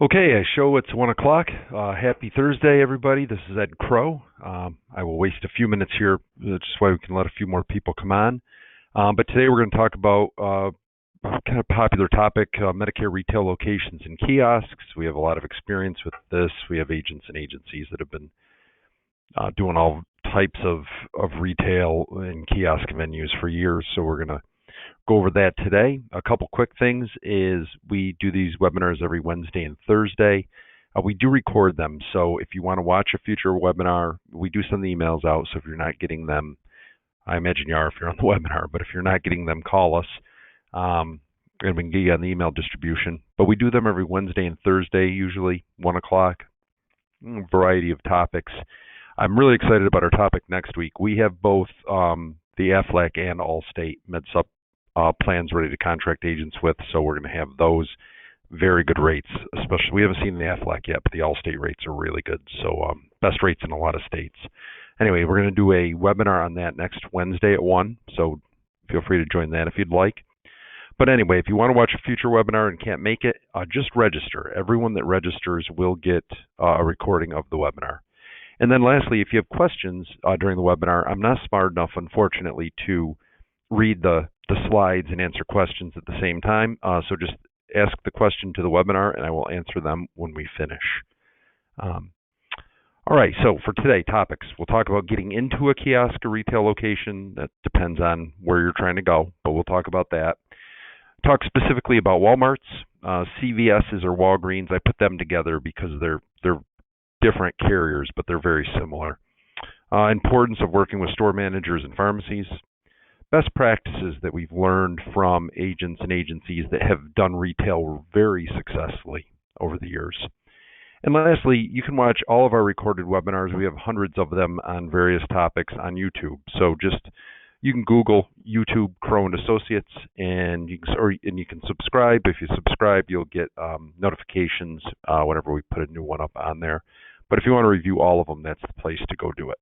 Okay, show it's 1 o'clock. Happy Thursday, everybody. This is Ed Crow. I will waste a few minutes here just so we can let a few more people come on. But today we're going to talk about kind of popular topic, Medicare retail locations and kiosks. We have a lot of experience with this. We have agents and agencies that have been doing all types of retail and kiosk venues for years, so we're going to go over that today. A couple quick things is we do these webinars every Wednesday and Thursday. We do record them, so if you want to watch a future webinar, we do send the emails out, so if you're not getting them, I imagine you are if you're on the webinar, but if you're not getting them, call us, and we can get you on the email distribution. But we do them every Wednesday and Thursday, usually 1 o'clock, variety of topics. I'm really excited about our topic next week. We have both the Aflac and Allstate MedSup plans ready to contract agents with, so we're going to have those very good rates. Especially, we haven't seen the Aflac yet, but the Allstate rates are really good. So best rates in a lot of states. Anyway, we're going to do a webinar on that next Wednesday at 1, so feel free to join that if you'd like. But anyway, if you want to watch a future webinar and can't make it, just register. Everyone that registers will get a recording of the webinar. And then lastly, if you have questions during the webinar, I'm not smart enough, unfortunately, to read the slides and answer questions at the same time. So just ask the question to the webinar, and I will answer them when we finish. All right, so for today, topics. We'll talk about getting into a kiosk or retail location. That depends on where you're trying to go, but we'll talk about that. Talk specifically about Walmarts, CVS's or Walgreens. I put them together because they're different carriers, but they're very similar. Importance of working with store managers and pharmacies. Best practices that we've learned from agents and agencies that have done retail very successfully over the years. And lastly, you can watch all of our recorded webinars. We have hundreds of them on various topics on YouTube. So you can Google YouTube Crow and Associates, and you can subscribe. If you subscribe, you'll get notifications whenever we put a new one up on there. But if you want to review all of them, that's the place to go do it.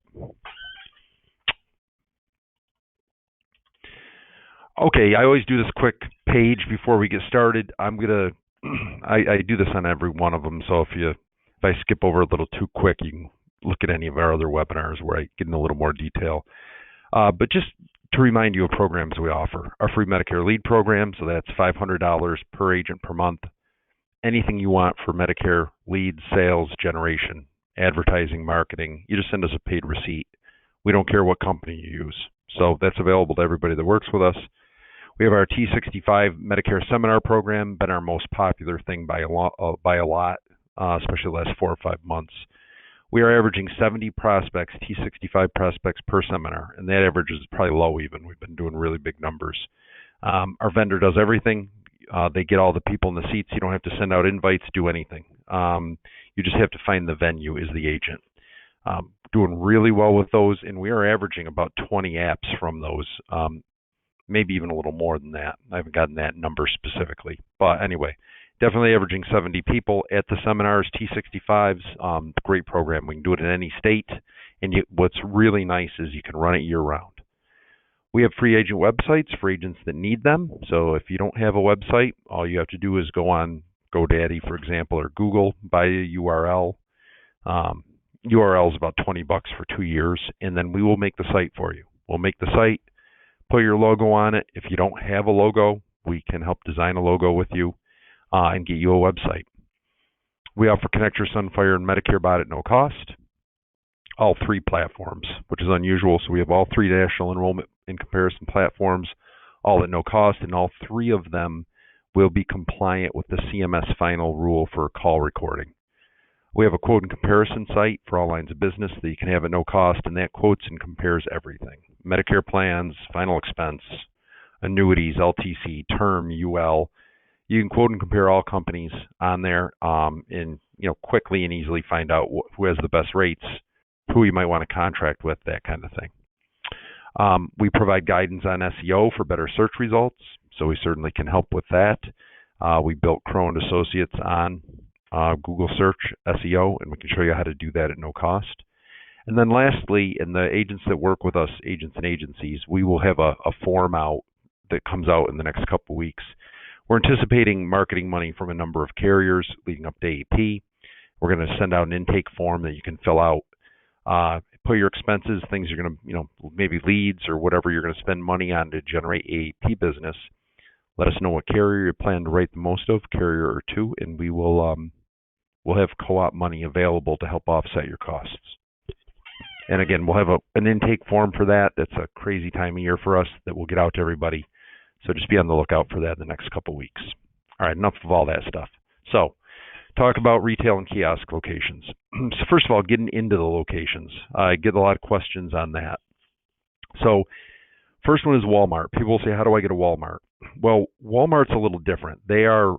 Okay, I always do this quick page before we get started. I do this on every one of them, so if I skip over a little too quick, you can look at any of our other webinars where I get in a little more detail. But just to remind you of programs we offer. Our free Medicare lead program, so that's $500 per agent per month. Anything you want for Medicare leads, sales, generation, advertising, marketing, you just send us a paid receipt. We don't care what company you use. So that's available to everybody that works with us. We have our T65 Medicare seminar program, been our most popular thing by a lot, especially the last 4 or 5 months. We are averaging 70 prospects, T65 prospects per seminar, and that average is probably low even. We've been doing really big numbers. Our vendor does everything. They get all the people in the seats. You don't have to send out invites, do anything. You just have to find the venue as the agent. Doing really well with those, and we are averaging about 20 apps from those, maybe even a little more than that. I haven't gotten that number specifically. But anyway, definitely averaging 70 people at the seminars, T65s. Great program. We can do it in any state, and what's really nice is you can run it year-round. We have free agent websites for agents that need them. So if you don't have a website, all you have to do is go on GoDaddy, for example, or Google, buy a URL. URL is about $20 for 2 years, and then we will make the site for you. We'll make the site, put your logo on it. If you don't have a logo, we can help design a logo with you and get you a website. We offer Connect Your Sunfire and Medicare Bot at no cost. All 3 platforms, which is unusual. So we have all 3 national enrollment and comparison platforms, all at no cost, and all 3 of them will be compliant with the CMS final rule for call recording. We have a quote and comparison site for all lines of business that you can have at no cost, and that quotes and compares everything. Medicare plans, final expense, annuities, LTC, term, UL. You can quote and compare all companies on there and quickly and easily find out who has the best rates, who you might want to contract with, that kind of thing. We provide guidance on SEO for better search results, so we certainly can help with that. We built Crow and Associates on Google search SEO, and we can show you how to do that at no cost. And then lastly, in the agents that work with us, agents and agencies, we will have a form out that comes out in the next couple of weeks We're anticipating marketing money from a number of carriers leading up to AEP. We're going to send out an intake form that you can fill out. Put your expenses, things you're going to, maybe leads or whatever you're going to spend money on to generate AEP business. Let us know what carrier you plan to write the most of, carrier or two, and we will we'll have co-op money available to help offset your costs. And again, we'll have an intake form for that. That's a crazy time of year for us that we'll get out to everybody. So just be on the lookout for that in the next couple of weeks. All right, enough of all that stuff. So talk about retail and kiosk locations. So first of all, getting into the locations. I get a lot of questions on that. So first one is Walmart. People say, how do I get a Walmart? Well, Walmart's a little different. They are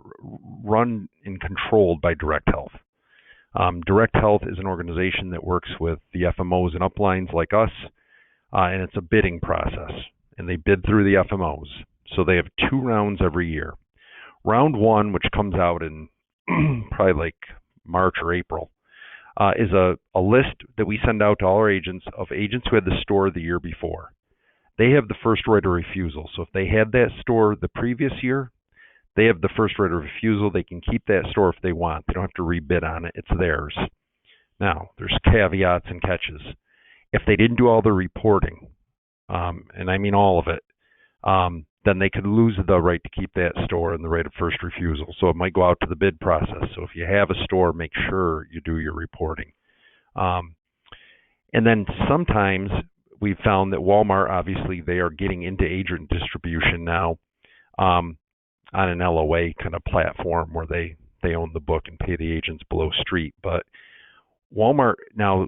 run and controlled by Direct Health. Direct Health is an organization that works with the FMOs and uplines like us, and it's a bidding process. And they bid through the FMOs. So they have 2 rounds every year. Round 1, which comes out in probably like March or April, is a list that we send out to all our agents of agents who had the store the year before. They have the first right of refusal. So if they had that store the previous year, they have the first right of refusal. They can keep that store if they want. They don't have to rebid on it. It's theirs. Now, there's caveats and catches. If they didn't do all the reporting, and I mean all of it, then they could lose the right to keep that store and the right of first refusal. So it might go out to the bid process. So if you have a store, make sure you do your reporting. And then sometimes we've found that Walmart, obviously, they are getting into agent distribution now on an LOA kind of platform where they own the book and pay the agents below street. But Walmart now,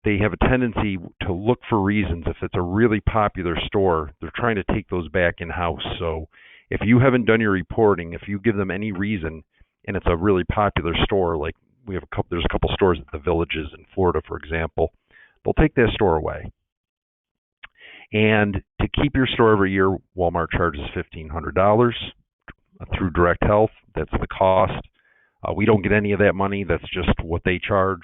they have a tendency to look for reasons. If it's a really popular store, they're trying to take those back in-house. So if you haven't done your reporting, if you give them any reason, and it's a really popular store, like there's a couple stores at the Villages in Florida, for example, they'll take that store away. And to keep your store every year, Walmart charges $1,500 through Direct Health. That's the cost. We don't get any of that money. That's just what they charge.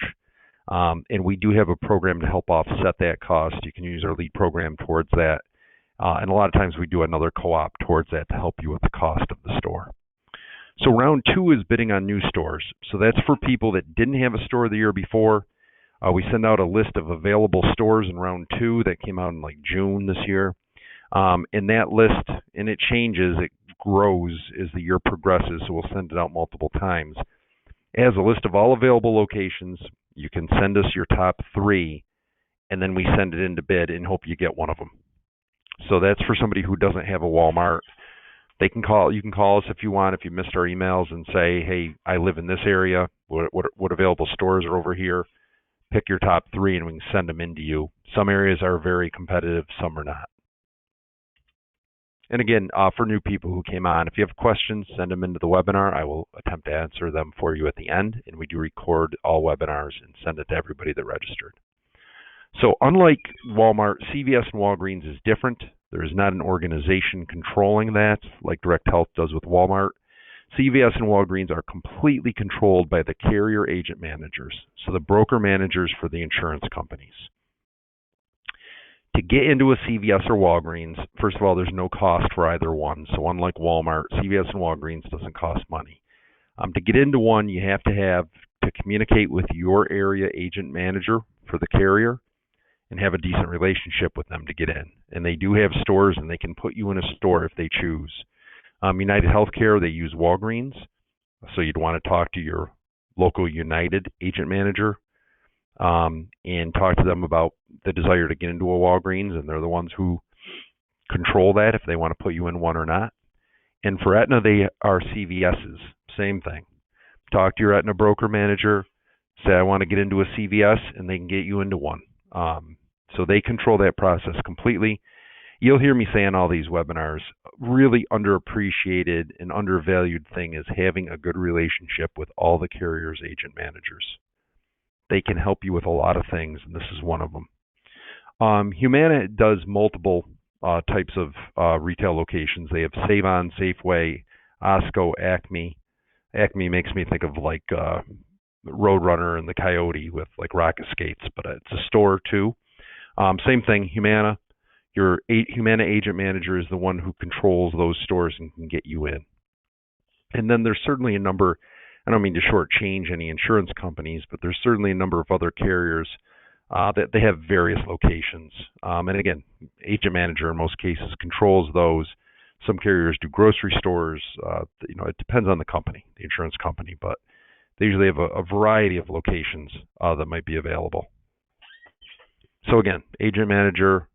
And we do have a program to help offset that cost. You can use our lead program towards that. And a lot of times we do another co-op towards that to help you with the cost of the store. So round 2 is bidding on new stores. So that's for people that didn't have a store the year before. We send out a list of available stores in round 2 that came out in like June this year. And that list, and it changes, it grows as the year progresses, so we'll send it out multiple times. It has a list of all available locations. You can send us your top 3, and then we send it into bid and hope you get one of them. So that's for somebody who doesn't have a Walmart. You can call us if you want, if you missed our emails, and say, hey, I live in this area. What available stores are over here? Pick your top 3, and we can send them into you. Some areas are very competitive, some are not. And again, for new people who came on, if you have questions, send them into the webinar. I will attempt to answer them for you at the end, and we do record all webinars and send it to everybody that registered. So unlike Walmart, CVS and Walgreens is different. There is not an organization controlling that like Direct Health does with Walmart. CVS and Walgreens are completely controlled by the carrier agent managers, so the broker managers for the insurance companies. To get into a CVS or Walgreens, first of all, there's no cost for either one. So unlike Walmart, CVS and Walgreens doesn't cost money. To get into one, you have to communicate with your area agent manager for the carrier and have a decent relationship with them to get in. And they do have stores, and they can put you in a store if they choose. United Healthcare, they use Walgreens, so you'd want to talk to your local United agent manager and talk to them about the desire to get into a Walgreens, and they're the ones who control that if they want to put you in one or not. And for Aetna, they are CVSs, same thing. Talk to your Aetna broker manager, say I want to get into a CVS, and they can get you into one. So they control that process completely. You'll hear me say on all these webinars, really underappreciated and undervalued thing is having a good relationship with all the carriers' agent managers. They can help you with a lot of things, and this is one of them. Humana does multiple types of retail locations. They have Save-On, Safeway, Osco, Acme. Acme makes me think of like Roadrunner and the Coyote with like rocket skates, but it's a store too. Same thing, Humana. Your Humana agent manager is the one who controls those stores and can get you in. And then there's certainly a number, I don't mean to shortchange any insurance companies, but there's certainly a number of other carriers that they have various locations. And again, agent manager in most cases controls those. Some carriers do grocery stores. It depends on the company, the insurance company, but they usually have a variety of locations that might be available. So again, agent manager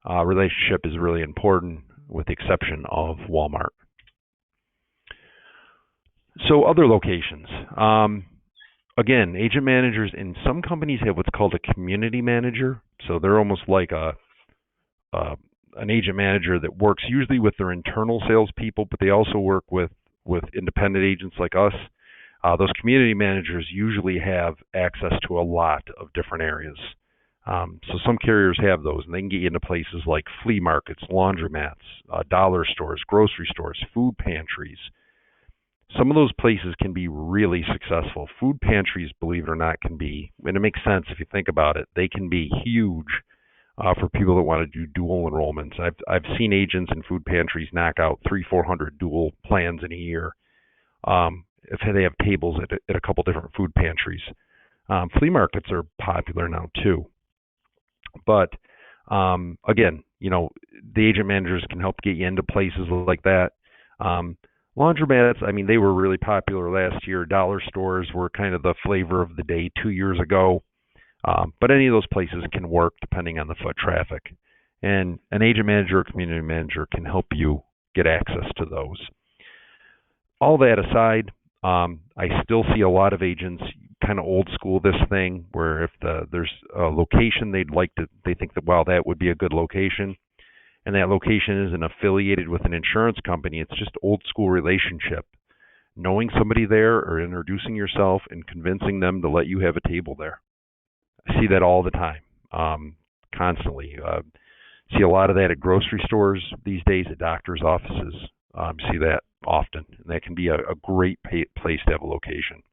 relationship is really important, with the exception of Walmart. So other locations. Again, agent managers in some companies have what's called a community manager. So they're almost like an agent manager that works usually with their internal salespeople, but they also work with independent agents like us. Those community managers usually have access to a lot of different areas. So some carriers have those, and they can get you into places like flea markets, laundromats, dollar stores, grocery stores, food pantries. Some of those places can be really successful. Food pantries, believe it or not, can be, and it makes sense if you think about it, they can be huge for people that want to do dual enrollments. I've seen agents in food pantries knock out 300-400 dual plans in a year. If they have tables at a couple different food pantries. Flea markets are popular now too. But again, the agent managers can help get you into places like that. Laundromats, I mean, they were really popular last year. Dollar stores were kind of the flavor of the day 2 years ago. But any of those places can work depending on the foot traffic. And an agent manager or community manager can help you get access to those. All that aside, I still see a lot of agents kind of old school this thing, where if there's a location they think that, wow, that would be a good location, and that location isn't affiliated with an insurance company, it's just old school relationship. Knowing somebody there or introducing yourself and convincing them to let you have a table there. I see that all the time, constantly. See a lot of that at grocery stores these days, at doctors' offices. See that often. And that can be a great place to have a location.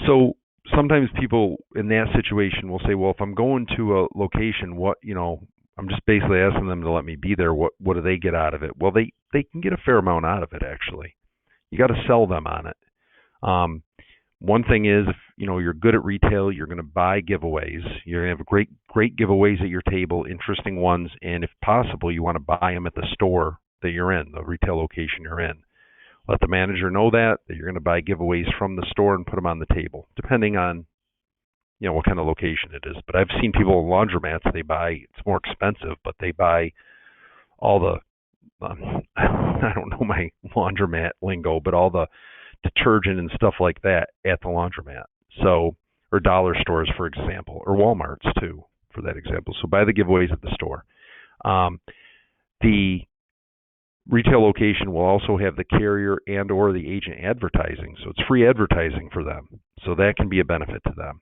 So sometimes people in that situation will say, well, if I'm going to a location, I'm just basically asking them to let me be there. What do they get out of it? Well, they can get a fair amount out of it, actually. You got to sell them on it. One thing is, if you're good at retail, you're going to buy giveaways. You're going to have great giveaways at your table, interesting ones, and if possible, you want to buy them at the store that you're in, the retail location you're in. Let the manager know that you're going to buy giveaways from the store and put them on the table, depending on what kind of location it is. But I've seen people in laundromats, it's more expensive, but they buy all the I don't know my laundromat lingo, but all the detergent and stuff like that at the laundromat. So, or dollar stores, for example, or Walmarts too, for that example. So buy the giveaways at the store. The retail location will also have the carrier and or the agent advertising. So it's free advertising for them. So that can be a benefit to them.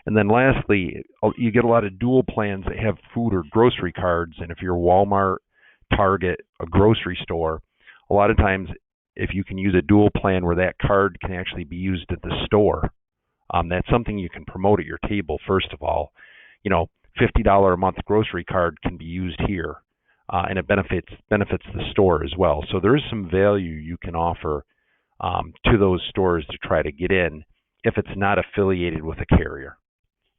And then lastly, you get a lot of dual plans that have food or grocery cards. And if you're Walmart, Target, a grocery store, a lot of times if you can use a dual plan where that card can actually be used at the store, that's something you can promote at your table. First of all, $50 a month grocery card can be used here, and it benefits the store as well. So there is some value you can offer to those stores to try to get in if it's not affiliated with a carrier.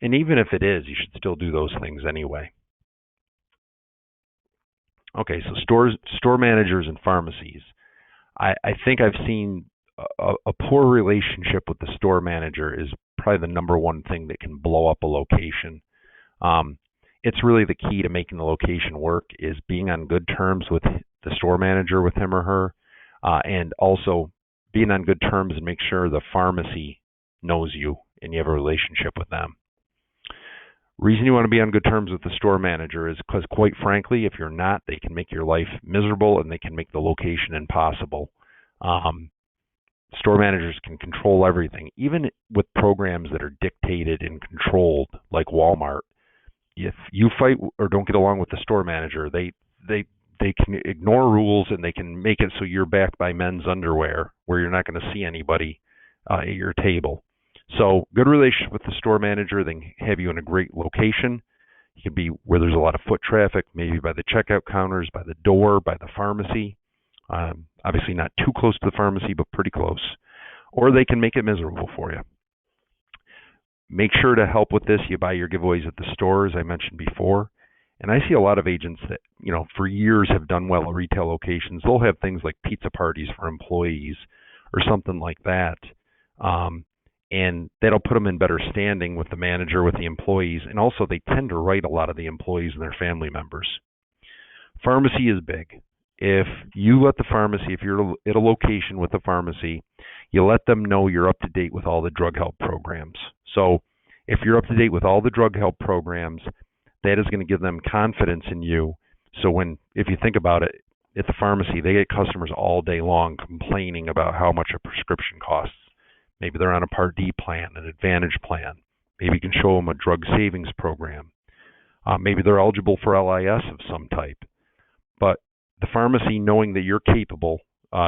And even if it is, you should still do those things anyway. Okay, so store managers and pharmacies. I think I've seen a poor relationship with the store manager is probably the number one thing that can blow up a location. It's really the key to making the location work is being on good terms with the store manager, with him or her, and also being on good terms and make sure the pharmacy knows you and you have a relationship with them. Reason you want to be on good terms with the store manager is because, quite frankly, if you're not, they can make your life miserable and they can make the location impossible. Store managers can control everything, even with programs that are dictated and controlled, like Walmart. If you fight or don't get along with the store manager, they can ignore rules and they can make it so you're backed by men's underwear, where you're not going to see anybody at your table. So good relationship with the store manager, they can have you in a great location. You can be where there's a lot of foot traffic, maybe by the checkout counters, by the door, by the pharmacy. Obviously not too close to the pharmacy, but pretty close. Or they can make it miserable for you. Make sure to help with this. You buy your giveaways at the store, as I mentioned before. And I see a lot of agents that, for years have done well at retail locations. They'll have things like pizza parties for employees or something like that. And that'll put them in better standing with the manager, with the employees. And also they tend to write a lot of the employees and their family members. Pharmacy is big. If you let the pharmacy, if you're at a location with a pharmacy, you let them know you're up to date with all the drug help programs. So if you're up to date with all the drug help programs, that is going to give them confidence in you. So if you think about it, at the pharmacy, they get customers all day long complaining about how much a prescription costs. Maybe they're on a Part D plan, an Advantage plan. Maybe you can show them a drug savings program. Maybe they're eligible for LIS of some type. But the pharmacy, knowing that you're capable,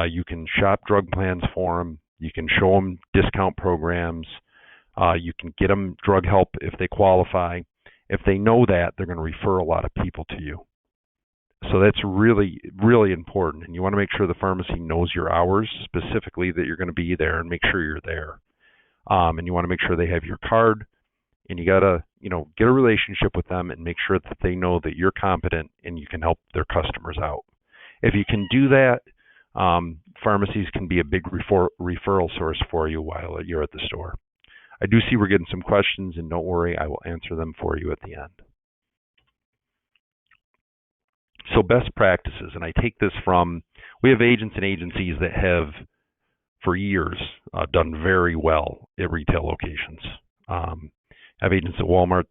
you can shop drug plans for them. You can show them discount programs. You can get them drug help if they qualify. If they know that, they're going to refer a lot of people to you. So that's really, really important. And you want to make sure the pharmacy knows your hours, specifically that you're going to be there, and make sure you're there. And you want to make sure they have your card. And you got to, get a relationship with them and make sure that they know that you're competent and you can help their customers out. If you can do that, pharmacies can be a big referral source for you while you're at the store. I do see we're getting some questions, and don't worry, I will answer them for you at the end. So best practices, and I take this from, we have agents and agencies that have, for years, done very well at retail locations. I have agents at Walmart's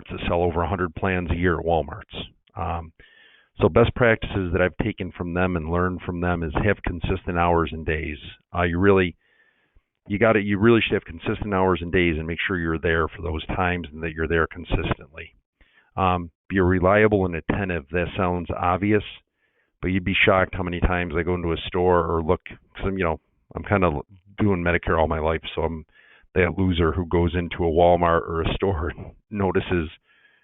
that sell over 100 plans a year at Walmart's. So best practices that I've taken from them and learned from them is have consistent hours and days. You really should have consistent hours and days and make sure you're there for those times and that you're there consistently. Be reliable and attentive. That sounds obvious, but you'd be shocked how many times I go into a store or look, because I'm kind of doing Medicare all my life, so I'm that loser who goes into a Walmart or a store and notices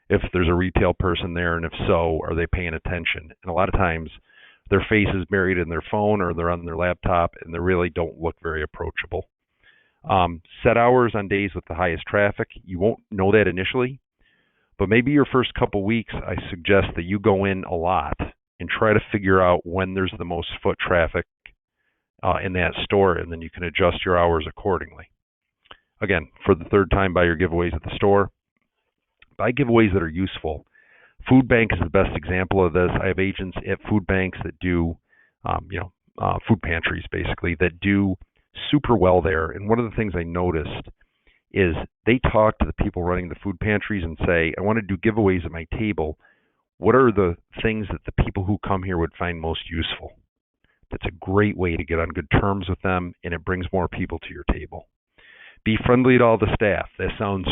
if there's a retail person there, and if so, are they paying attention? And a lot of times their face is buried in their phone or they're on their laptop, and they really don't look very approachable. Set hours on days with the highest traffic. You won't know that initially, but maybe your first couple weeks, I suggest that you go in a lot and try to figure out when there's the most foot traffic in that store, and then you can adjust your hours accordingly. Again, for the third time, buy your giveaways at the store. Buy giveaways that are useful. Food bank is the best example of this. I have agents at food banks that do, food pantries basically, that do super well there. And one of the things I noticed is they talk to the people running the food pantries and say, I want to do giveaways at my table. What are the things that the people who come here would find most useful? That's a great way to get on good terms with them, and it brings more people to your table. Be friendly to all the staff. That sounds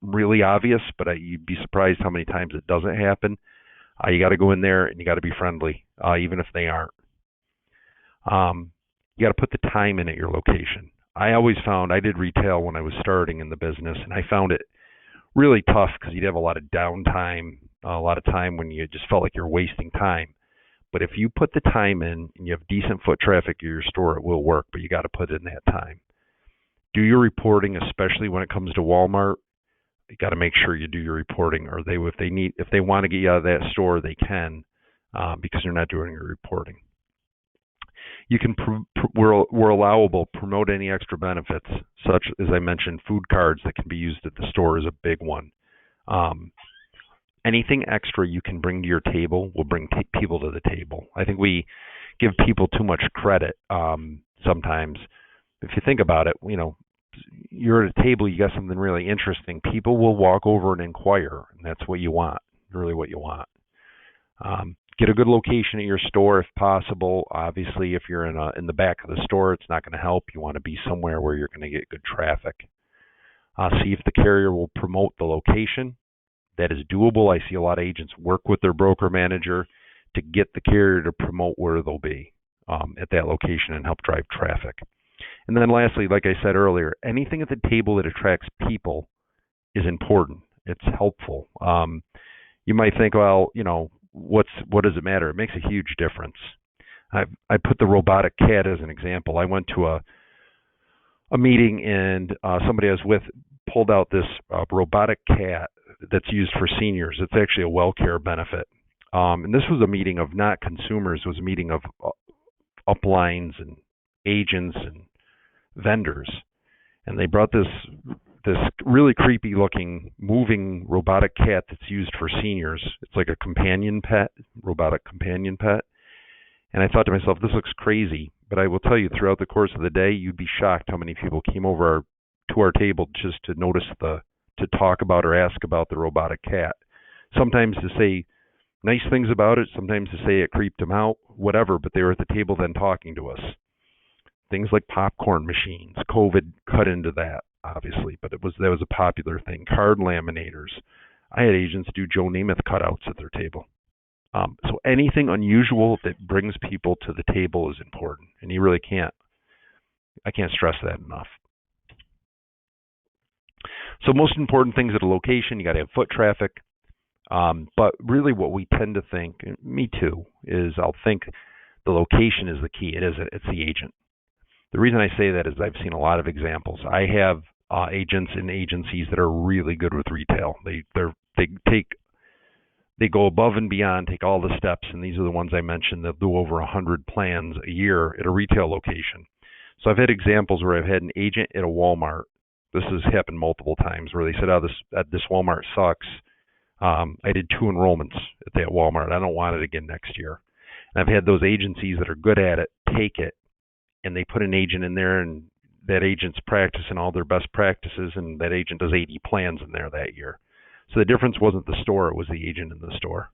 really obvious, but you'd be surprised how many times it doesn't happen. You got to go in there and you got to be friendly, even if they aren't. You got to put the time in at your location. I always found, I did retail when I was starting in the business, and I found it really tough because you'd have a lot of downtime, a lot of time when you just felt like you're wasting time. But if you put the time in and you have decent foot traffic at your store, it will work, but you got to put in that time. Do your reporting, especially when it comes to Walmart. You got to make sure you do your reporting, or if they want to get you out of that store, they can, because you're not doing your reporting. You can we're allowable promote any extra benefits, such as I mentioned, food cards that can be used at the store is a big one. Anything extra you can bring to your table will bring people to the table. I think we give people too much credit sometimes. If you think about it, you're at a table, you got something really interesting. People will walk over and inquire, and that's what you want, really what you want. Get a good location at your store if possible. Obviously, if you're in the back of the store, it's not going to help. You want to be somewhere where you're going to get good traffic. See if the carrier will promote the location. That is doable. I see a lot of agents work with their broker manager to get the carrier to promote where they'll be at that location and help drive traffic. And then lastly, like I said earlier, anything at the table that attracts people is important. It's helpful. You might think, well, what does it matter? It makes a huge difference. I put the robotic cat as an example. I went to a meeting and somebody I was with pulled out this robotic cat that's used for seniors. It's actually a WellCare benefit. And this was a meeting of not consumers. It was a meeting of uplines and agents and vendors. And they brought this really creepy looking moving robotic cat that's used for seniors. It's like a companion pet, robotic companion pet. And I thought to myself, this looks crazy. But I will tell you, throughout the course of the day, you'd be shocked how many people came over to our table just to notice to talk about or ask about the robotic cat. Sometimes to say nice things about it, sometimes to say it creeped them out, whatever. But they were at the table then talking to us. Things like popcorn machines. COVID cut into that, obviously, but that was a popular thing. Card laminators. I had agents do Joe Namath cutouts at their table. So anything unusual that brings people to the table is important, and I can't stress that enough. So most important things at a location, you got to have foot traffic. But really what we tend to think, and me too, is I'll think the location is the key. It's the agent. The reason I say that is I've seen a lot of examples. I have agents and agencies that are really good with retail. They go above and beyond, take all the steps, and these are the ones I mentioned. They'll do over 100 plans a year at a retail location. So I've had examples where I've had an agent at a Walmart. This has happened multiple times where they said, "Oh, this Walmart sucks. I did 2 enrollments at that Walmart. I don't want it again next year." And I've had those agencies that are good at it take it, and they put an agent in there, and that agent's practicing all their best practices, and that agent does 80 plans in there that year. So the difference wasn't the store, it was the agent in the store.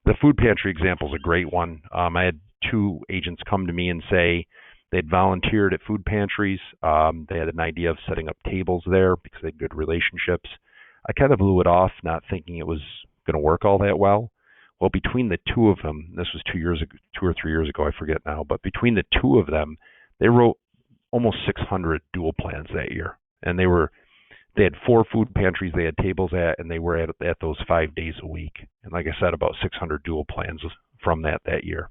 The food pantry example is a great one. I had 2 agents come to me and say they'd volunteered at food pantries. They had an idea of setting up tables there because they had good relationships. I kind of blew it off, not thinking it was going to work all that well. Well, between the 2 of them, this was 2 or 3 years ago, I forget now, but between the 2 of them, they wrote almost 600 dual plans that year. And they had 4 food pantries they had tables at, and they were at those 5 days a week. And like I said, about 600 dual plans from that year.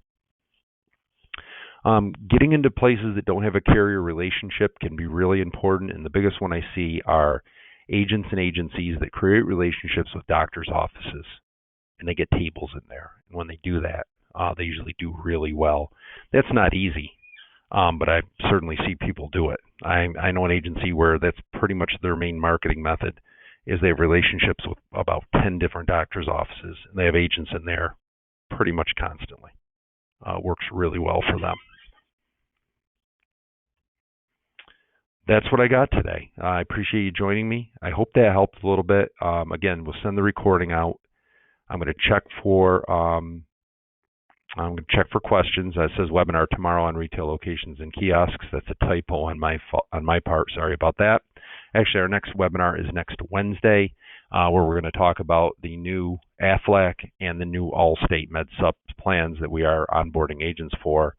Getting into places that don't have a carrier relationship can be really important, and the biggest one I see are agents and agencies that create relationships with doctors' offices, and they get tables in there. And when they do that, they usually do really well. That's not easy, but I certainly see people do it. I know an agency where that's pretty much their main marketing method is they have relationships with about 10 different doctors' offices, and they have agents in there pretty much constantly. Works really well for them. That's what I got today. I appreciate you joining me. I hope that helped a little bit. Again, we'll send the recording out. I'm going to check for questions. It says webinar tomorrow on retail locations and kiosks. That's a typo on my part. Sorry about that. Actually, our next webinar is next Wednesday, where we're going to talk about the new Aflac and the new Allstate MedSup plans that we are onboarding agents for.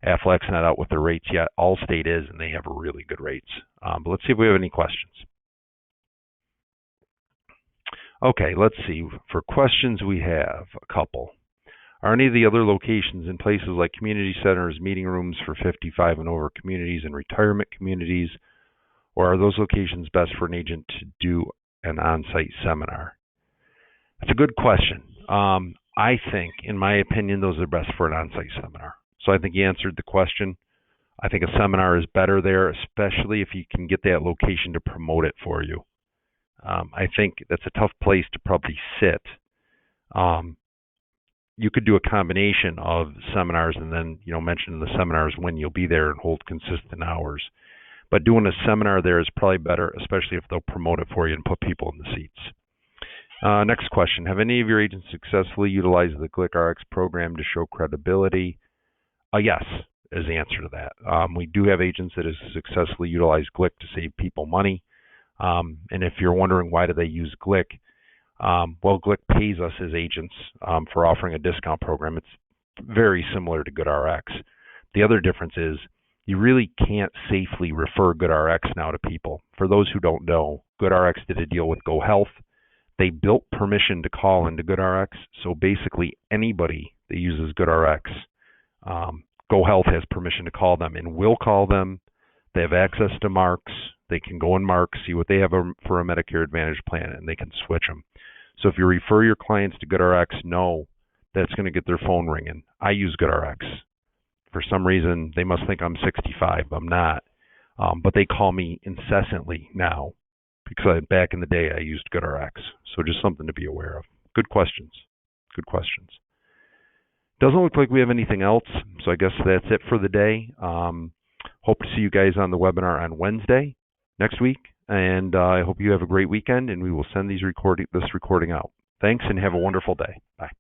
Aflac's not out with the rates yet. Allstate is, and they have really good rates. But let's see if we have any questions. Okay, let's see. For questions, we have a couple. Are any of the other locations in places like community centers, meeting rooms for 55 and over communities, and retirement communities, or are those locations best for an agent to do an on-site seminar? That's a good question. I think, in my opinion, those are best for an on-site seminar. So I think you answered the question. I think a seminar is better there, especially if you can get that location to promote it for you. I think that's a tough place to probably sit. You could do a combination of seminars and then, mention in the seminars when you'll be there and hold consistent hours. But doing a seminar there is probably better, especially if they'll promote it for you and put people in the seats. Next question. Have any of your agents successfully utilized the GlickRx program to show credibility? Yes, is the answer to that. We do have agents that have successfully utilized Glick to save people money. And if you're wondering why do they use Glick, well, Glick pays us as agents for offering a discount program. It's very similar to GoodRx. The other difference is you really can't safely refer GoodRx now to people. For those who don't know, GoodRx did a deal with GoHealth. They built permission to call into GoodRx, so basically anybody that uses GoodRx Go Health has permission to call them and will call them. They have access to Marks. They can go in Marks, see what they have for a Medicare Advantage plan, and they can switch them. So if you refer your clients to GoodRx, know that's going to get their phone ringing. I use GoodRx. For some reason, they must think I'm 65. I'm not. But they call me incessantly now because back in the day I used GoodRx. So just something to be aware of. Good questions. Good questions. Doesn't look like we have anything else, so I guess that's it for the day. Hope to see you guys on the webinar on Wednesday next week, and I hope you have a great weekend, and we will send this recording out. Thanks, and have a wonderful day. Bye.